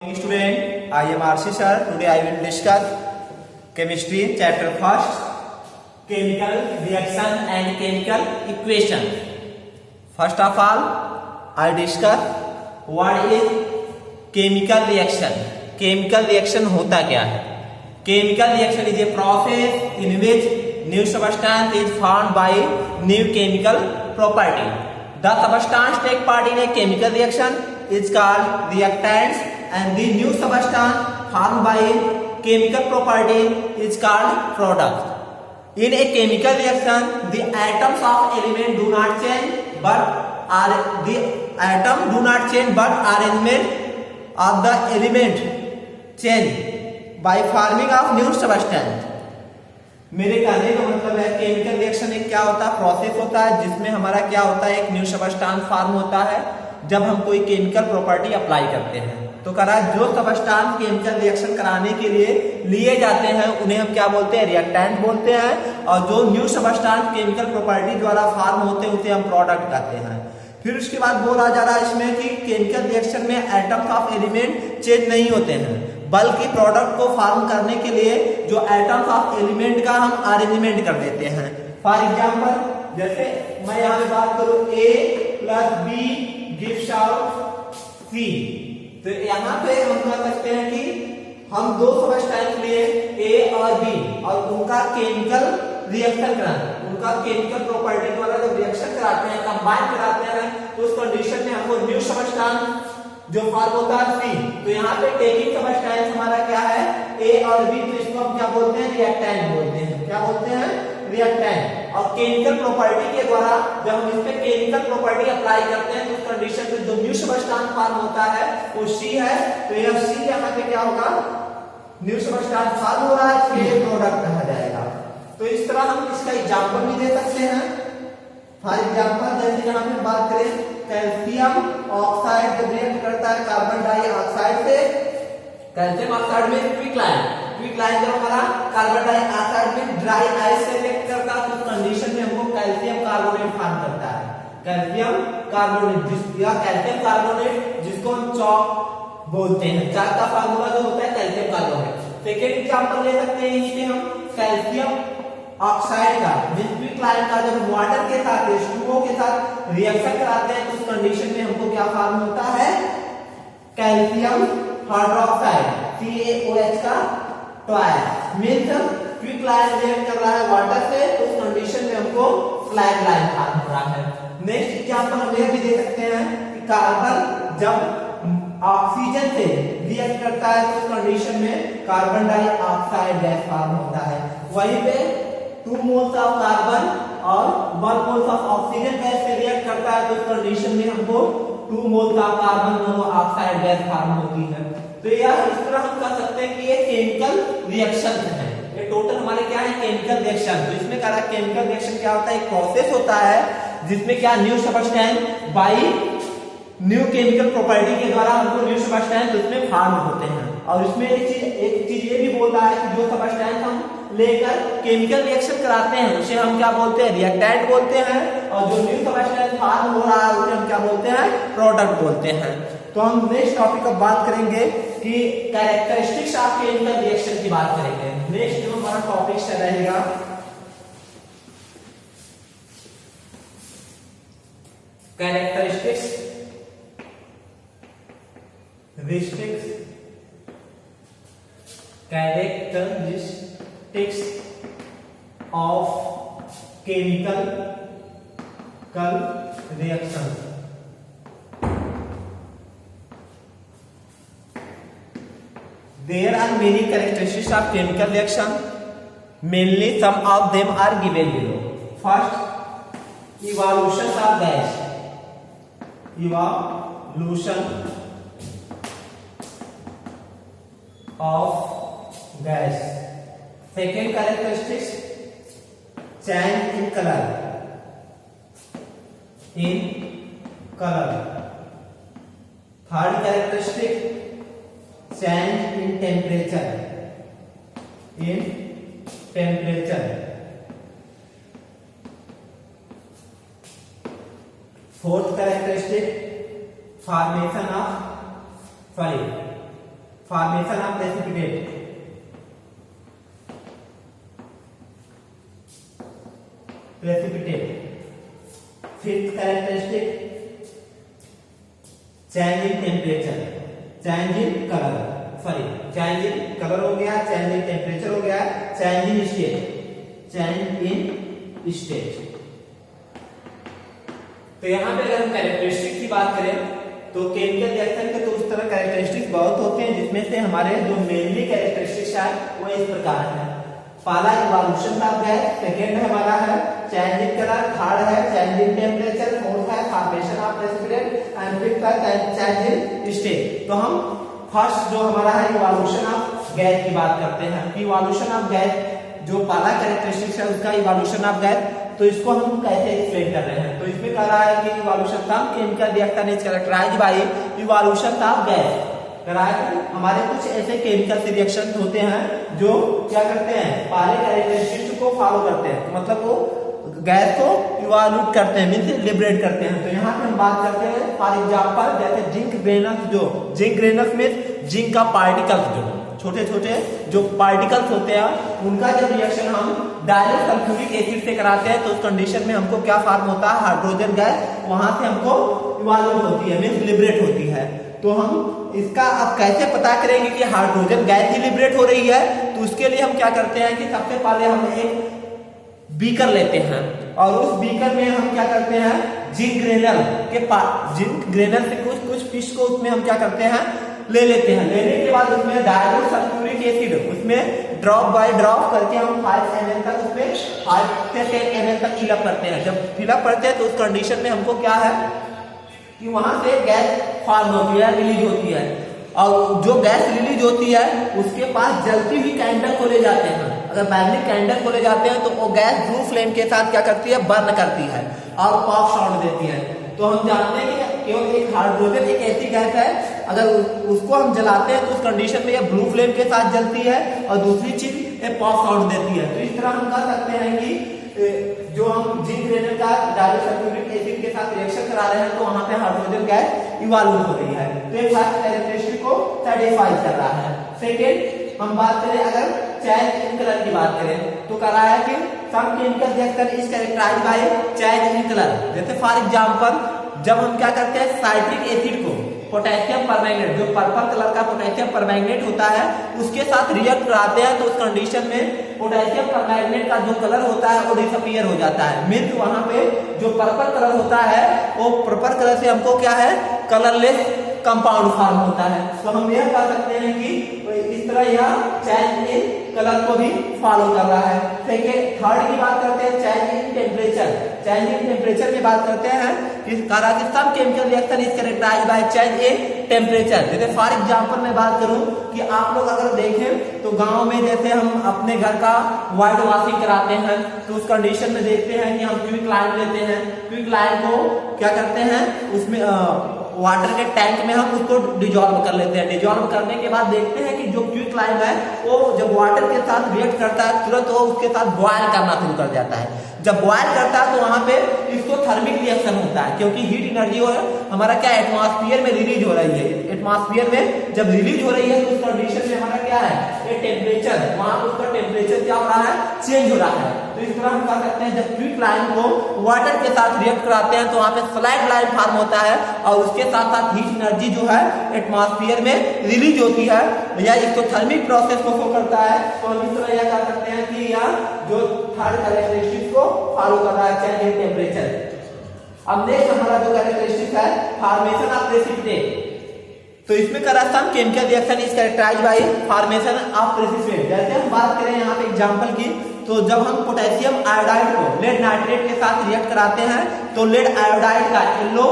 Student, I am RC sir. Today I will discuss chemistry chapter first, chemical reaction and chemical equation. First of all, I discuss what is chemical reaction. Chemical reaction होता क्या है? Chemical reaction is a process in which new substance is formed by new chemical property. The substance take part in a chemical reaction is called reactants, and the new substance formed by chemical property is called product. In a chemical reaction, the atoms of element do not change, but arrangement of the element change by forming of new substance. मेरे कहने का मतलब है chemical reaction एक क्या होता है, process होता है जिसमें हमारा क्या होता है, एक न्यू सबस्टांस फॉर्म होता है जब हम कोई केमिकल प्रॉपर्टी अप्लाई करते हैं। तो करा जो सबस्टांस केमिकल रिएक्शन कराने के लिए जाते हैं उन्हें हम क्या बोलते हैं, रिएक्टेंट बोलते हैं, और जो न्यू सबस्टांस केमिकल प्रॉपर्टी द्वारा फॉर्म होते हैं उसे हम प्रोडक्ट कहते हैं। फिर उसके बाद बोला जा रहा है इसमें कि केमिकल रिएक्शन में एटम्स ऑफ एलिमेंट चेंज नहीं होते हैं, बल्कि प्रोडक्ट को फॉर्म करने के लिए जो एटम्स ऑफ एलिमेंट का हम अरेंजमेंट कर देते हैं। फॉर एग्जांपल, जैसे मैं यहाँ पे बात करूं A plus B gives out C, तो यहाँ पे हम कह सकते हैं कि हम दो सबस्टेंस लिए A और B और उनका केमिकल रिएक्शन कराते हैं, उनका केमिकल प्रॉपर्टी द्वारा जब रिएक्शन कराते हैं, कंबाइन कराते हैं, तो उस कंडीशन में हमको न्यू सबस्टेंस जो फॉर्म होता है C। तो यहाँ पे टेकिंग सबस्टेंस हमारा क्या है, A और B, तो इसको हम क्या बोलते हैं, रिएक्टेंट बोलते हैं। क्या बोलते हैं, रिएक्टेंट। और केमिकल प्रॉपर्टी के द्वारा जब हम इस पे केमिकल प्रॉपर्टी अप्लाई करते हैं तो उस कंडीशन में जो न्यू सबस्टेंस फॉर्म होता है वो C है। तो यह C यहाँ पे क्या होगा, न्यू सबस्टेंस फॉर्म हो रहा है, इसलिए प्रोडक्ट कहा जाएगा। तो इस तरह हम इसका एग्जांपल भी दे सकते हैं। फॉर एग्जांपल, जैसे यहाँ पे बात करें, कैल्शियम ऑक्साइड जब रिएक्ट करता है कार्बन डाइऑक्साइड से, कैल्शियम ऑक्साइड में क्विक लाइन जब हमारा कार्बन डाइऑक्साइड में ड्राई आइस से रिएक्ट करता है तो उस कंडीशन में हमको कैल्शियम कार्बोनेट फॉर्म करता है। कैल्शियम कार्बोनेट या कैल्शियम कार्बोनेट जिसको हम चॉक बोलते हैं, चाक का फार्मूला जो होता है कैल्शियम कार्बोनेट। सेकेंड एग्जांपल ले सकते हैं इसमें हम कैल्शियम ऑक्साइड का क्विक लाइन का जब वाटर के साथ H2O के साथ रिएक्शन कराते हैं तो उस कंडीशन में हमको क्या फॉर्म होता है, कैल्शियम हाइड्रोक्साइड CaOH का twice. Means quick line react कर रहा है वाटर से तो उस कंडीशन में हमको फ्लैग लाइन फॉर्म हो रहा है। नेक्स्ट एग्जांपल हम ये भी दे सकते हैं कि कार्बन जब ऑक्सीजन से रिएक्ट करता है तो उस कंडीशन में कार्बन डाइऑक्साइड गैस फॉर्म होता है। वहीं पे 2 मोल्स ऑफ कार्बन और 1 मोल्स ऑफ ऑक्सीजन गैस से रिएक्ट करता है तो उस कंडीशन में हमको 2 moles of carbon monoxide gas form होती है। तो यह इस तरह हम कह सकते हैं कि ये केमिकल रिएक्शन है। ये टोटल हमारे क्या है, केमिकल रिएक्शन। तो इसमें क्या है, केमिकल रिएक्शन क्या होता है, एक प्रोसेस होता है जिसमें क्या new substance by new chemical property के द्वारा हमको न्यू सबस्टेंस उसमें फॉर्म होते हैं। और इसमें एक चीज ये भी बोलता है कि जो सबस्टेंस हम लेकर केमिकल रिएक्शन कराते हैं उसे हम क्या बोलते हैं, रिएक्टेंट बोलते हैं, और जो न्यू सबस्टेंस फॉर्म हो रहा है उसे हम क्या बोलते हैं, प्रोडक्ट बोलते हैं। तो हम नेक्स्ट टॉपिक अब बात करेंगे कि कैरेक्टरिस्टिक्स ऑफ केमिकल रिएक्शन की बात करेंगे। नेक्स्ट जो हमारा टॉपिक से रहेगा characteristics of chemical reaction. There are many characteristics of chemical reaction. Mainly some of them are given below. First, evolution of gas. Evolution of gas. Second characteristics, change in color. Third characteristic, change in temperature. Fourth characteristic, formation of solid. Formation of precipitate, fifth characteristic change in temperature, change in colour, change in colour हो गया, change in temperature हो गया, change in state, change in state. तो यहां पे अगर हम characteristic की बात करें तो केमिकल रिएक्शन के तो उस तरह कैरेक्टरिस्टिक्स बहुत होते हैं, जिसमें से हमारे जो मेनली कैरेक्टरिस्टिक्स है वो इस प्रकार है। पहला इवोल्यूशन ऑफ गैस, सेकंड है हमारा है चेंज इन कलर, थर्ड है चेंज इन टेम्परेचर, फोर्थ है formation of precipitate and fifth है चेंज इन स्टेट। तो हम फर्स्ट जो हमारा है इवोल्यूशन ऑफ गैस की बात करते हैं। इवोल्यूशन ऑफ गैस जो पहला कैरेक्टरिस्टिक्स है उसका इवोल्यूशन ऑफ गैस, तो इसको हम कैसे एक्सप्लेन कर रहे हैं। तो इसमें कह रहा है कि evolution of chemical reaction is characterized by evolution of gas. हमारे कुछ ऐसे केमिकल रिएक्शन होते हैं जो क्या करते हैं, पहले कैरेक्टरिस्टिक्स को फॉलो करते हैं, मतलब वो गैस को इवोल्यूट करते हैं, मींस लिबरेट करते हैं। तो यहाँ पे हम बात करते हैं फॉर एग्जांपल जैसे जिंक ग्रेनल्स, जो जिंक ग्रेनल्स में जिंक का पार्टिकल्स, जो छोटे छोटे जो पार्टिकल्स होते हैं उनका जब रिएक्शन हम डायरेक्ट सल्फ्यूरिक एसिड से कराते हैं तो उस कंडीशन में हमको क्या फॉर्म होता है, हाइड्रोजन गैस वहां से हमको इवोल्यूट होती है, मींस लिबरेट होती है। तो हम इसका अब कैसे पता करेंगे कि हाइड्रोजन गैस ही लिबरेट हो रही है, तो उसके लिए हम क्या करते हैं कि सबसे पहले हम एक बीकर लेते हैं और उस बीकर में हम क्या करते हैं, जिंक ग्रेनल के जिंक ग्रेनल से कुछ फिश को उसमें हम क्या करते हैं, ले लेते हैं। लेने के बाद उसमें डायल्यूट सल्फ्यूरिक एसिड उसमें ड्रॉप बाय ड्रॉप करके हम 5 ml तक उसमें 5 से 10 ml तक फिलअप करते हैं। जब फिलअप करते हैं तो उस कंडीशन में हमको क्या है कि वहां से गैस फॉर्म होती है, रिलीज होती है, और जो गैस रिलीज होती है उसके पास जलती हुई कैंडल को ले जाते हैं। अगर बैगनी कैंडल को ले जाते हैं तो वो गैस ब्लू फ्लेम के साथ क्या करती है, बर्न करती है और पॉप साउंड देती है। तो हम जानते हैं कि केवल एक हाइड्रोजन एक ऐसी गैस है, अगर उसको हम जलाते हैं तो उस कंडीशन में ये ब्लू फ्लेम के साथ जलती है और दूसरी चीज ये पॉप साउंड देती है। तो इस तरह हम कह सकते हैं कि जो हम जिंक ग्रेनल का डायल्यूट सल्फ्यूरिक एसिड के साथ रिएक्शन करा रहे हैं तो वहां पे हाइड्रोजन गैस इवोल्यूट हो रही है। तो ये फर्स्ट कैरेक्टरिस्टिक को सेटिस्फाई कर रहा है। सेकेंड हम बात करें अगर चेंज इन कलर की बात करें तो कह रहा है कि some chemical reaction is characterized by change in colour. जैसे फॉर एग्जांपल जब हम क्या करते हैं साइट्रिक एसिड को पोटेशियम परमैंगनेट, जो पर्पल कलर का पोटेशियम परमैंगनेट होता है उसके साथ रिएक्ट कराते हैं तो उस कंडीशन में पोटेशियम परमैंगनेट का जो कलर होता है वो डिसअपीयर हो जाता है। मींस वहां पे जो पर्पल कलर होता है वो पर्पल कलर से हमको क्या है, कलरलेस कंपाउंड फॉर्म होता है। तो हम यह कह सकते हैं कि इस तरह यह चेंज इन कलर को भी फॉलो कर रहा है। सेकेंड थर्ड की बात करते हैं change in temperature. Change in temperature की बात करते हैं कि some chemical reaction is characterized by change in temperature. जैसे फॉर एग्जांपल मैं बात करूं कि आप लोग अगर देखें तो गांव में जैसे हम अपने घर का वाइट वॉशिंग कराते हैं तो उस कंडीशन में देखते हैं कि हम क्विक लाइन लेते हैं, क्विक लाइन को क्या करते हैं उसमें वाटर के टैंक में हम उसको डिजोल्व कर लेते हैं। डिजोल्व करने के बाद देखते हैं कि जो क्विक लाइन है वो जब वाटर के साथ रिएक्ट करता है तुरंत वो उसके साथ बॉयल करना शुरू कर जाता है। जब बॉयल करता है तो वहां पे इसको थर्मिक रिएक्शन होता है, क्योंकि हीट एनर्जी हमारा क्या एटमॉस्फेयर में रिलीज हो रही है। एटमॉस्फेयर में जब रिलीज हो रही है तो उस कंडीशन में हमारा क्या है, ये टेम्परेचर, वहां उसका टेम्परेचर क्या हो रहा है, चेंज हो रहा है। तो इस तरह हम कह सकते हैं जब क्विक लाइन को वाटर के साथ रिएक्ट कराते हैं तो वहां पे स्लाइड लाइन फॉर्म होता है और उसके साथ साथ हीट एनर्जी जो है एटमॉस्फेयर में रिलीज होती है या इसको थर्मिक प्रोसेस को शो करता है। तो हम इस तरह यह कह सकते हैं कि यह जो थर्ड कैरेक्टरिस्टिक को फॉलो कर रहा है, चेंज इन टेम्परेचर। अब नेक्स्ट हमारा जो कैरेक्टरिस्टिक है फॉर्मेशन ऑफ प्रेसिपिटेट। तो इसमें करा some chemical reaction is characterized by formation of precipitate. जैसे हम बात करें यहाँ पे एग्जांपल की, तो जब हम पोटेशियम आयोडाइड को लेड नाइट्रेट के साथ रिएक्ट कराते हैं तो लेड आयोडाइड का येलो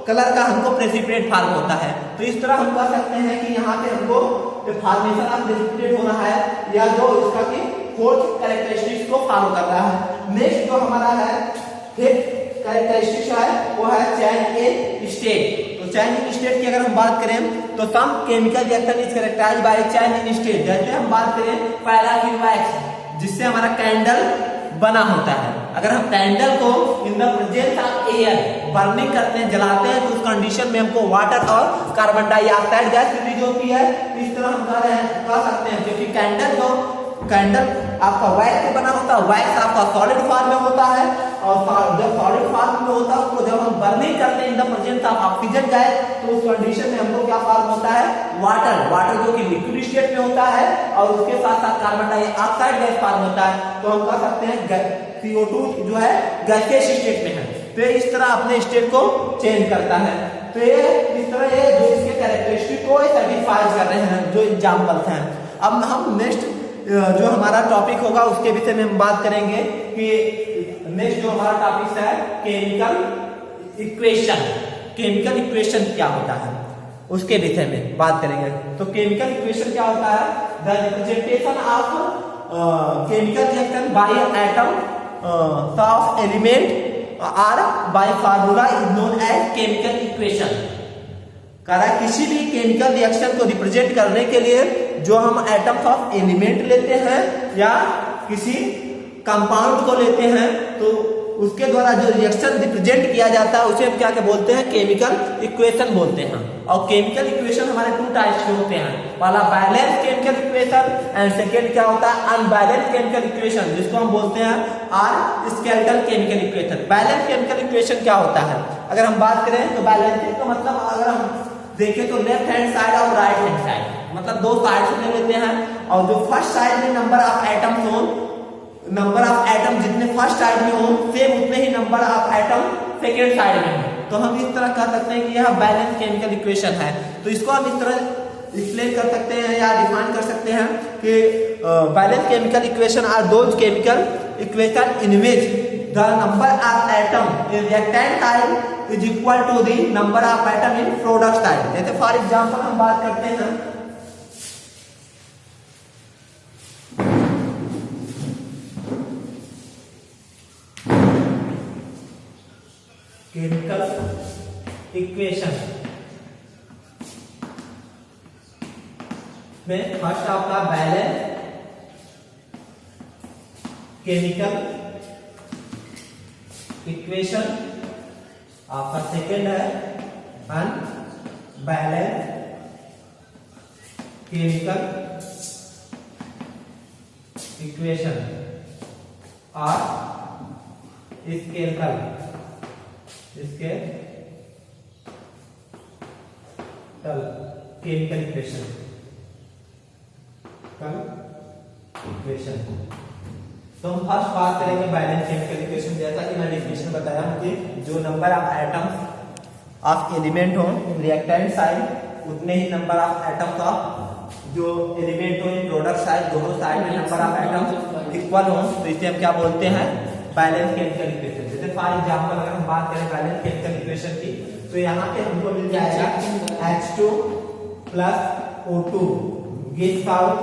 कलर का हमको प्रेसिपिटेट फॉर्म होता है। तो इस तरह हम कह सकते हैं कि यहाँ पे हमको फॉर्मेशन ऑफ प्रेसिपिटेट होना है या जो इसका की फोर्थ कैरेक्टरिस्टिक्स को फॉलो कर रहा है। नेक्स्ट जो हमारा है फिफ्थ कैरेक्टरिस्टिक्स है वो है चेंज इन स्टेट। तो चेंज इन स्टेट की अगर हम बात करें तो some chemical reaction is characterized by change in state. जैसे हम बात करें पैराफिन वैक्स जिससे हमारा कैंडल बना होता है, अगर हम कैंडल को in the presence of air burning करते हैं, जलाते हैं, तो उस कंडीशन में हमको वाटर और कार्बन डाइऑक्साइड गैस रिलीज होती है। इस तरह हम कह सकते हैं, क्योंकि कैंडल आपका वैक्स से बना होता है, वैक्स आपका सॉलिड फॉर्म में होता है, और जब सॉलिड फॉर्म में होता है उसको जब हम बर्निंग करते हैं in the presence of oxygen gas, तो उस कंडीशन में हमको क्या फॉर्म होता है, वाटर जो कि लिक्विड स्टेट में होता है, और उसके साथ साथ कार्बन डाइऑक्साइड गैस फॉर्म होता है। तो हम कह सकते हैं CO2 जो है गैसियस स्टेट में है। तो इस तरह अपने स्टेट को चेंज करता है। तो ये इस तरह ये जो इसके कैरेक्टरिस्टिक को सर्टिफाई कर रहे हैं, जो एग्जांपल्स हैं। अब हम नेक्स्ट जो हमारा टॉपिक होगा उसके विषय में हम बात करेंगे कि नेक्स्ट जो हमारा टॉपिक है केमिकल इक्वेशन क्या होता है, उसके विषय में बात करेंगे। तो केमिकल इक्वेशन क्या होता है, the representation of chemical reaction by atom of element or by formula is known as chemical equation. किसी भी केमिकल रिएक्शन को रिप्रेजेंट करने के लिए जो हम एटम्स ऑफ एलिमेंट लेते हैं या किसी कंपाउंड को लेते हैं, तो उसके द्वारा जो रिएक्शन रिप्रेजेंट किया जाता है उसे हम क्या बोलते हैं, केमिकल इक्वेशन बोलते हैं। और केमिकल इक्वेशन हमारे 2 टाइप्स के होते हैं, पहला balance chemical equation and second क्या होता है, अनबैलेंस केमिकल इक्वेशन, जिसको हम बोलते हैं or skeletal chemical equation. Balance chemical equation क्या होता है, अगर हम बात करें तो बैलेंसिंग का मतलब अगर हम देखें तो लेफ्ट हैंड साइड और राइट हैंड साइड, मतलब 2 साइड से ले लेते हैं, और जो फर्स्ट साइड में नंबर ऑफ एटम जितने फर्स्ट साइड में हो सेम उतने ही number of atom second side में हो। तो हम इस तरह कह सकते हैं कि यह बैलेंस केमिकल इक्वेशन है। तो इसको हम इस तरह एक्सप्लेन कर सकते हैं या डिफाइन कर सकते हैं कि balance chemical equation are those chemical equation in which the number of atom in reactant side is equal to the number of atom in product side. जैसे फॉर एग्जांपल हम बात करते हैं केमिकल इक्वेशन में फर्स्ट आपका balance chemical equation, आपका second है unbalance chemical equation और स्केलेटल केमिकल इक्वेशन। तो हम फर्स्ट बात करेंगे बैलेंस केमिकल इक्वेशन। जैसा कि मैंने डेफिनेशन बताया कि जो number of atoms of element हो रिएक्टेंट साइड उतने ही नंबर ऑफ एटम्स ऑफ जो एलिमेंट हो इन प्रोडक्ट साइड, दोनों साइड में नंबर ऑफ एटम्स इक्वल हो, तो इसे हम क्या बोलते हैं, बैलेंस केमिकल इक्वेशन। जैसे फॉर एग्जांपल अगर हम बात करें बैलेंस केमिकल इक्वेशन की, तो यहाँ पे हमको मिल जाएगा H2 plus O2 gives out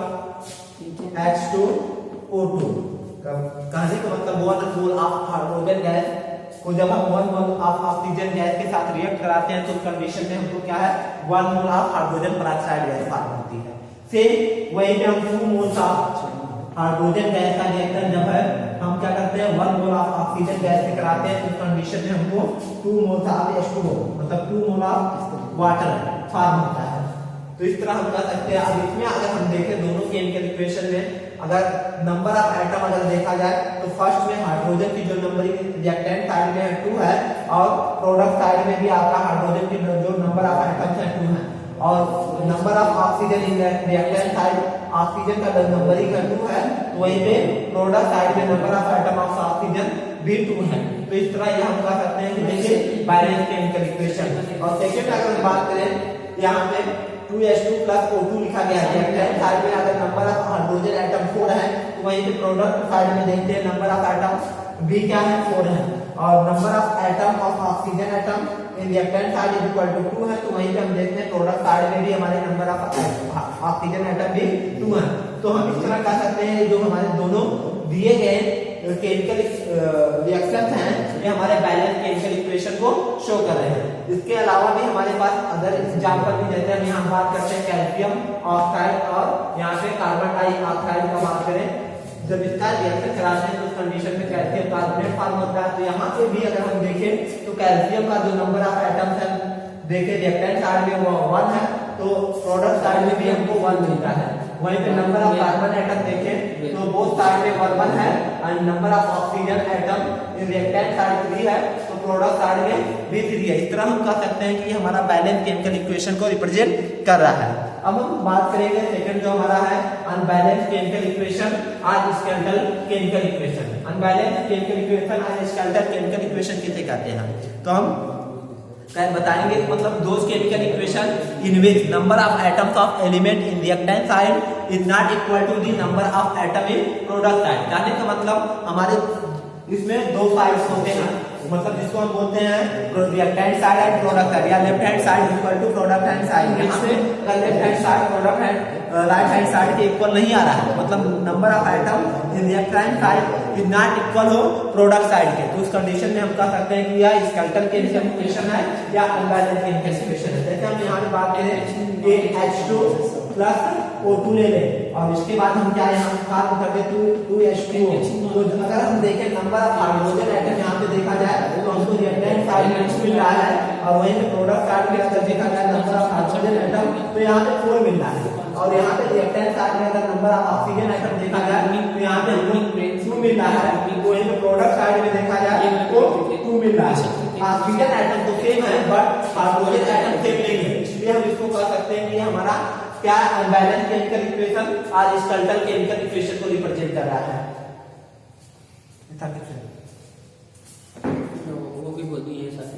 H2O2। कहने का मतलब 1 मोल ऑफ हाइड्रोजन गैस को जब हम 1 मोल ऑफ ऑक्सीजन गैस के साथ रिएक्ट कराते हैं तो उस कंडीशन में हमको क्या है, 1 mole of hydrogen peroxide gas form होती है। सेम वही पे हम 2 मोल्स ऑफ हाइड्रोजन गैस का रिएक्शन जब है हम क्या करते हैं 1 मोल ऑफ ऑक्सीजन गैस से कराते हैं, तो उस कंडीशन में हमको 2 मोल ऑफ H2O मतलब 2 मोल ऑफ वाटर फॉर्म होता है। तो इस तरह हम कह सकते हैं। अब इसमें अगर हम देखें दोनों केमिकल इक्वेशन में अगर नंबर ऑफ एटम अगर देखा जाए तो फर्स्ट में हाइड्रोजन की जो नंबरिंग रिएक्टेंट साइड में 2 है और प्रोडक्ट साइड में भी आपका हाइड्रोजन की जो नंबर ऑफ एटम्स है 2 है, और number of oxygen in reactant side oxygen का नंबरिंग 2 है, तो वहीं पे प्रोडक्ट साइड में number of atom of oxygen भी 2 है। तो इस तरह ये हम कह सकते हैं कि देखिए बैलेंस केमिकल इक्वेशन। और सेकंड अगर हम बात करें यहाँ पे 2H2 प्लस O2 लिखा गया है, रिएक्टेंट साइड में अगर नंबर ऑफ हाइड्रोजन एटम 4 है तो वहीं पे प्रोडक्ट साइड में देखते हैं नंबर ऑफ एटम भी क्या है, 4 है, और number of atom of oxygen atom in reactant side is equal to 2 है, तो वहीं पे हम देखते हैं प्रोडक्ट साइड में भी हमारे नंबर ऑफ ऑक्सीजन एटम भी 2 है। तो हम इस तरह कह सकते हैं जो हमारे दोनों दिए गए केमिकल रिएक्शंस हैं ये हमारे बैलेंस केमिकल इक्वेशन को शो कर रहे हैं। इसके अलावा भी हमारे पास अदर एग्जांपल भी, जैसे हम यहाँ बात करते हैं कैल्शियम ऑक्साइड और यहाँ पे कार्बन डाइऑक्साइड का बात करें जब इसका रिएक्शन कराते हैं तो उस कंडीशन में कैल्शियम कार्बोनेट फॉर्म होता है। तो यहाँ पे भी अगर हम देखें तो कैल्शियम का जो नंबर ऑफ एटम्स है, देखिए रिएक्टेंट साइड में वो 1 है, तो प्रोडक्ट साइड में भी हमको 1 मिलता है। वहीं पे नंबर ऑफ कार्बन एटम देखें तो बोथ साइड में 1 है, and number of oxygen atom in reactant side 3 है, तो प्रोडक्ट साइड में भी 3 है। इस तरह हम कह सकते हैं कि हमारा बैलेंस केमिकल इक्वेशन को रिप्रेजेंट कर रहा है। अब हम बात करेंगे सेकंड जो हमारा है अनबैलेंस केमिकल इक्वेशन और skeletal chemical equation. Unbalance chemical equation और स्केलेटल केमिकल इक्वेशन किसे कहते हैं? तो हम बताएंगे मतलब those chemical equation in which number of atoms of element in reactant side is not equal to the number of atom in product side. कहने का मतलब हमारे इसमें दो साइड्स होते हैं, मतलब जिसको हम बोलते हैं reactant side and product side, या left hand side equal to product hand side. यहाँ पे अगर left hand side product hand right hand side के इक्वल नहीं आ रहा है, मतलब number of item in reactant side is not equal हो प्रोडक्ट साइड के, तो उस कंडीशन में हम कह सकते हैं कि यह स्केलेटल केमिकल इक्वेशन है या अनबैलेंस केमिकल इक्वेशन है। जैसे हम यहाँ पे बात करें H2 प्लस O2 ले लें और इसके बाद हम क्या यहाँ फॉर्म कर दे 2H2O। तो अगर हम देखें नंबर ऑफ हाइड्रोजन एटम यहाँ पे देखा जाए तो हमको रिएक्टेंट साइड में 2 मिल रहा है, और वहीं पे प्रोडक्ट साइड में अगर देखा जाए नंबर ऑफ हाइड्रोजन एटम तो यहाँ पे 4 मिल रहा है, और यहाँ पे रिएक्टेंट साइड में अगर नंबर ऑफ ऑक्सीजन एटम देखा जाए तो यहाँ पे हमको 2 मिल रहा है, वहीं पे प्रोडक्ट साइड में देखा जाए तो 2 मिल रहा है। ऑक्सीजन एटम तो सेम है बट हाइड्रोजन एटम सेम नहीं है, इसलिए हम इसको कह सकते हैं कि हमारा क्या अनबैलेंस केमिकल इक्वेशन और स्केलेटल केमिकल इक्वेशन को रिप्रेजेंट कर रहा है। वो भी बोल दिए सर।